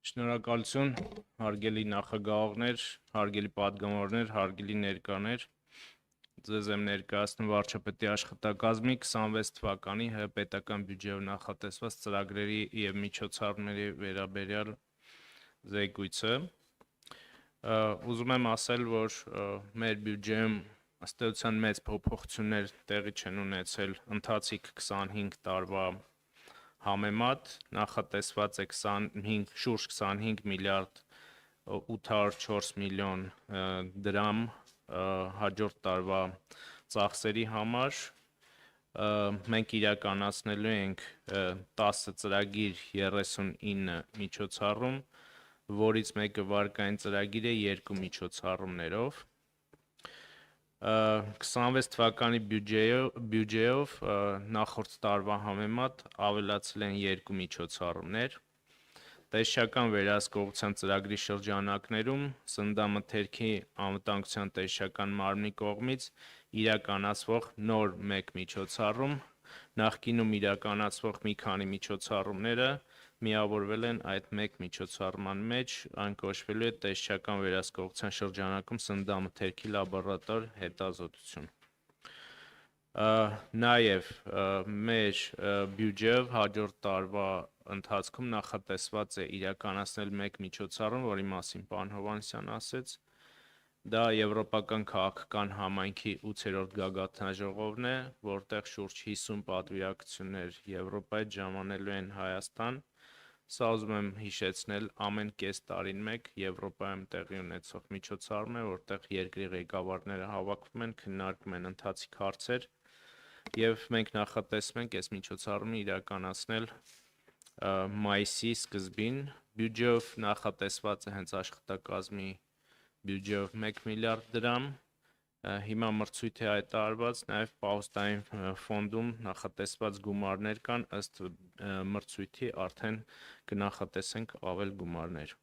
Շնորհակալություն, հարգելի նախագահողներ, հարգելի պատգամավորներ, հարգելի ներկաներ։ Ձեզ եմ ներկայացնում վարչապետի աշխատակազմի 26 թվականի ՀՀ պետական բյուջեով նախատեսված ծրագրերի եւ միջոցառումների վերաբերյալ զեկույցը։ Ուզում եմ ասել, որ մեր բյուջեում ըստ էության մեծ փոփոխություններ տեղի չեն ունեցել ընթացիկ 25 տարվա համեմատ, նախատեսված է շուրջ 25 միլիարդ 804 միլիոն դրամ հաջորդ տարվա ծախսերի համար։ Մենք իրականացնելու ենք 10 ծրագիր 39 միջոցառում, որից մեկը վարկային ծրագիր է 2 միջոցառումներով։ 26 թվականի բյուջեով նախորդ տարվա համեմատ ավելացել են 2 միջոցառումներ։ Տեսչական վերահսկողության ծրագրի շրջանակներում սննդամթերքի անվտանգության տեսչական մարմնի կողմից իրականացվող նոր 1 միջոցառում, նախկինում իրականացվող մի քանի միջոցառումները միավորվել են այդ 1 միջոցառման մեջ, այն կոչվելու է տեսչական վերահսկողության շրջանակում սննդամթերքի լաբորատոր հետազոտություն։ Նաև մեր բյուջեով հաջորդ տարվա ընթացքում նախատեսված է իրականացնել 1 միջոցառում, որի մասին պարոն Հովհաննիսյանը ասեց, դա Եվրոպական քաղաքական համայնքի 8-րդ գագաթնաժողովն է, որտեղ շուրջ 50 պատվիրակություններ Եվրոպայից ժամանելու են Հայաստան։ Սա ուզում եմ հիշեցնել ամեն կես տարին մեկ Եվրոպայում տեղի ունեցող միջոցառում է, որտեղ երկրի ղեկավարները հավաքվում են, քննարկում են ընթացիկ հարցեր, եւ մենք նախատեսում ենք այս միջոցառումը իրականացնել մայիսի սկզբին։ Բյուջեով նախատեսված է հենց աշխատակազմի բյուջեով 1 միլիարդ դրամ։ Հիմա մրցույթ է հայտարարված, նաև պահոստային ֆոնդում նախատեսված գումարներ կան, ըստ մրցույթի արդեն կնախատեսենք ավել գումարներ,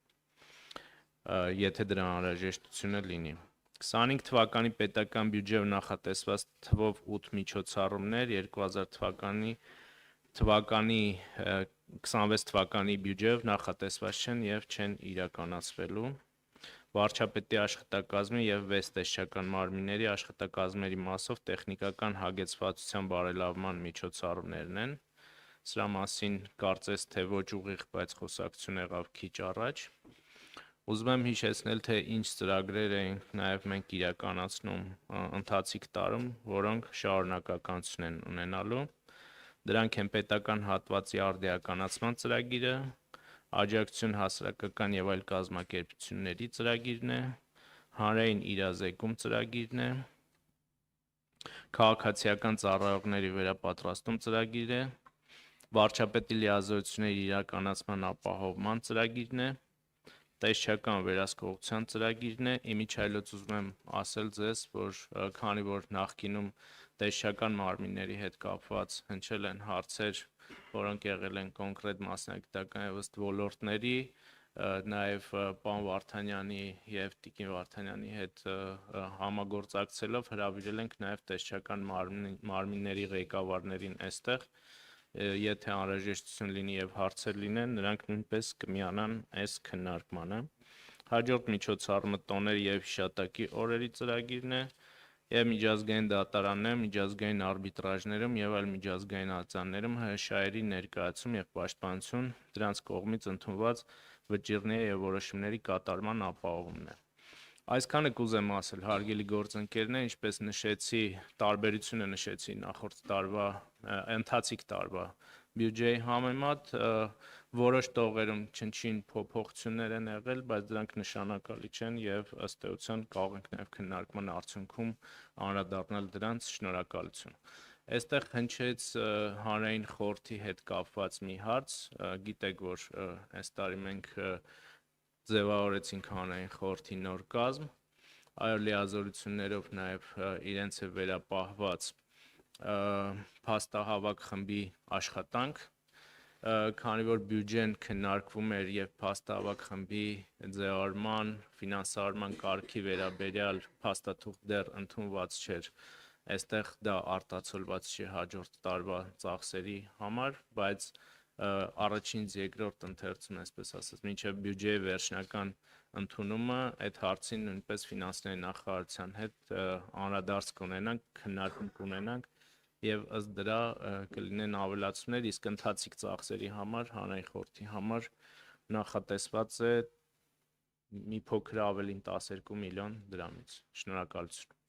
եթե դրա անհրաժեշտությունը լինի։ 25 թվականի պետական բյուջեով նախատեսված թվով 8 միջոցառումներ 26 թվականի բյուջեով նախատեսված չեն եւ չեն իրականացվելու։ Վարչապետի աշխատակազմի եւ 6 տեսչական մարմինների աշխատակազմերի մասով տեխնիկական հագեցվածության բարելավման միջոցառումներն են։ Սրա մասին կարծես թե ոչ ուղիղ, բայց խոսակցություն եղավ քիչ առաջ։ Ուզում եմ հիշեցնել, թե ինչ ծրագրեր ենք նաև մենք իրականացնում ընթացիկ տարում, որոնք շարունակականություն են ունենալու։ Դրանք են պետական հատվածի արդիականացման ծրագիրը, աջակցություն հասարակական եւ այլ կազմակերպությունների ծրագիրն է, հանրային իրազեկում ծրագիրն է, քաղաքացիական ծառայողների վերապատրաստում ծրագիր է, վարչապետի լիազորությունների իրականացման ապահովման ծրագիրն է, տեսչական վերահսկողության ծրագիրն է։ Իմիջիայլոց ուզում եմ ասել ձեզ, որ քանի որ նախկինում տեսչական մարմինների հետ կապված հնչել են հարցեր, որոնք եղել են կոնկրետ մասնագիտական եւ ըստ ոլորտների, նաև պարոն Վարդանյանի եւ տիկին Վարդանյանի հետ համագործակցելով հրավիրել ենք նաև տեսչական մարմինների ղեկավարներին այստեղ, եթե անհրաժեշտություն լինի եւ հարցեր լինեն, նրանք նույնպես կմիանան այս քննարկմանը։ Հաջորդ միջոցառումը տոների եւ հիշատակի օրերի ծրագիրն է եւ միջազգային դատարաններում, միջազգային արբիտրաժներում եւ այլ միջազգային ատյաններում ՀՀՇ-երի ներկայացում եւ պաշտպանություն, դրանց կողմից ընդունված վճիռների եւ որոշումների կատարման ապահովումն է։ Այսքանը կուզեմ ասել, հարգելի գործընկերներ, ինչպես նշեցի, տարբերությունը նշեցի նախորդ տարվա, ընթացիկ տարվա բյուջեի համեմատ, որոշ տողերում չնչին փոփոխություններ են եղել, բայց դրանք նշանակալի չեն եւ ըստ էության կարող ենք նաեւ քննարկման արդյունքում անդրադառնալ դրանց։ Շնորհակալություն։ Այստեղ հնչեց հանրային խորհրդի հետ կապված մի հարց, գիտեք, որ այս տարի մենք ձևավորեցինք հանրային խորհրդի նոր կազմ, այո, լիազորություններով նաև իրենց է վերապահված փաստահավաք խմբի աշխատանք, քանի որ բյուջեն քննարկվում էր եւ փաստահավաք խմբի ձևավորման, ֆինանսավորման կարգի վերաբերյալ փաստաթուղթ դեռ ընդունված չէր, այստեղ դա արտացոլված չի հաջորդ տարվա ծախսերի համար, բայց առաջինից երկրորդ ընթերցում, այսպես ասած, մինչև բյուջեի վերջնական ընդունումը այդ հարցին նույնպես ֆինանսների նախարարության հետ անդրադարձ կունենանք, քննարկում կունենանք եւ ըստ դրա կլինեն ավելացումներ, իսկ ընթացիկ ծախսերի համար, հանրային խորհրդի համար նախատեսված է մի փոքր ավելին 12 միլիոն դրամից։ Շնորհակալություն։